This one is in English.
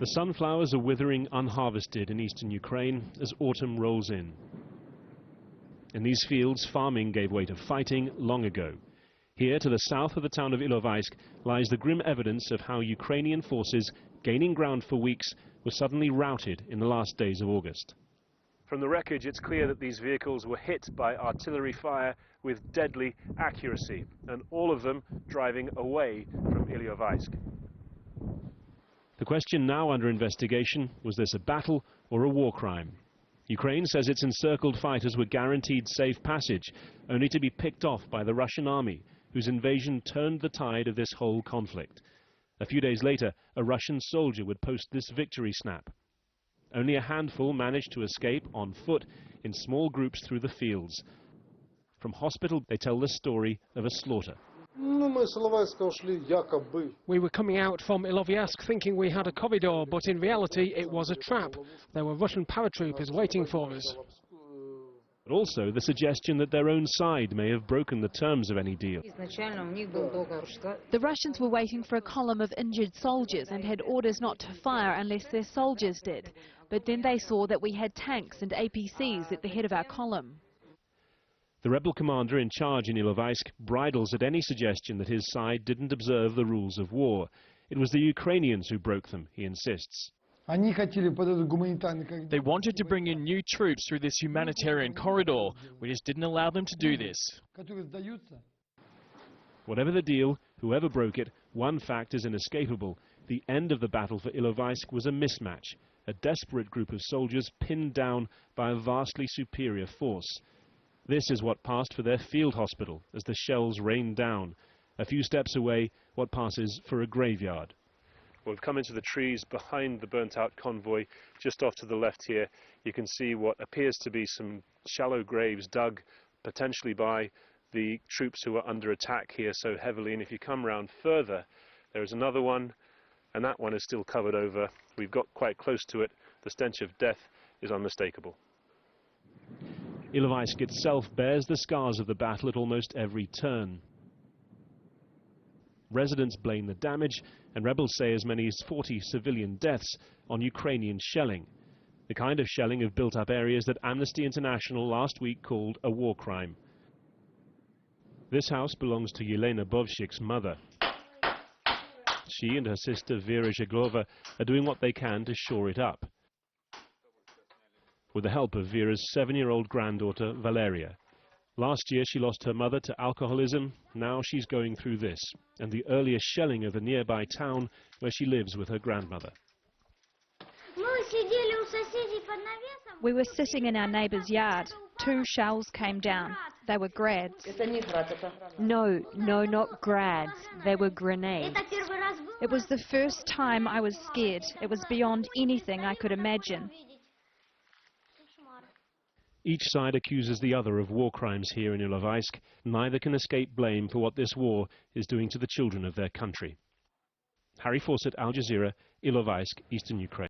The sunflowers are withering unharvested in eastern Ukraine as autumn rolls in. In these fields, farming gave way to fighting long ago. Here, to the south of the town of Ilovaisk, lies the grim evidence of how Ukrainian forces, gaining ground for weeks, were suddenly routed in the last days of August. From the wreckage, it's clear that these vehicles were hit by artillery fire with deadly accuracy, and all of them driving away from Ilovaisk. The question now under investigation: was this a battle or a war crime? Ukraine says its encircled fighters were guaranteed safe passage, only to be picked off by the Russian army, whose invasion turned the tide of this whole conflict. A few days later, a Russian soldier would post this victory snap. Only a handful managed to escape on foot in small groups through the fields. From hospital, they tell the story of a slaughter. We were coming out from Ilovaisk thinking we had a corridor, but in reality it was a trap. There were Russian paratroopers waiting for us. But also the suggestion that their own side may have broken the terms of any deal. The Russians were waiting for a column of injured soldiers and had orders not to fire unless their soldiers did. But then they saw that we had tanks and APCs at the head of our column. The rebel commander in charge in Ilovaisk bridles at any suggestion that his side didn't observe the rules of war. It was the Ukrainians who broke them, he insists. They wanted to bring in new troops through this humanitarian corridor. We just didn't allow them to do this. Whatever the deal, whoever broke it, one fact is inescapable. The end of the battle for Ilovaisk was a mismatch, a desperate group of soldiers pinned down by a vastly superior force. This is what passed for their field hospital as the shells rained down. A few steps away, what passes for a graveyard. We've come into the trees behind the burnt-out convoy. Just off to the left here, you can see what appears to be some shallow graves dug potentially by the troops who are under attack here so heavily. And if you come round further, there is another one, and that one is still covered over. We've got quite close to it. The stench of death is unmistakable. Ilovaisk itself bears the scars of the battle at almost every turn. Residents blame the damage, and rebels say as many as 40 civilian deaths on Ukrainian shelling, the kind of shelling of built-up areas that Amnesty International last week called a war crime. This house belongs to Yelena Bovshik's mother. She and her sister Vera Zheglova are doing what they can to shore it up, with the help of Vera's 7-year-old granddaughter Valeria. Last year she lost her mother to alcoholism. Now she's going through this, and the earlier shelling of a nearby town where she lives with her grandmother. We were sitting in our neighbour's yard. 2 shells came down. They were grads. No, not grads. They were grenades. It was the first time I was scared. It was beyond anything I could imagine. Each side accuses the other of war crimes here in Ilovaisk. Neither can escape blame for what this war is doing to the children of their country. Harry Fawcett, Al Jazeera, Ilovaisk, Eastern Ukraine.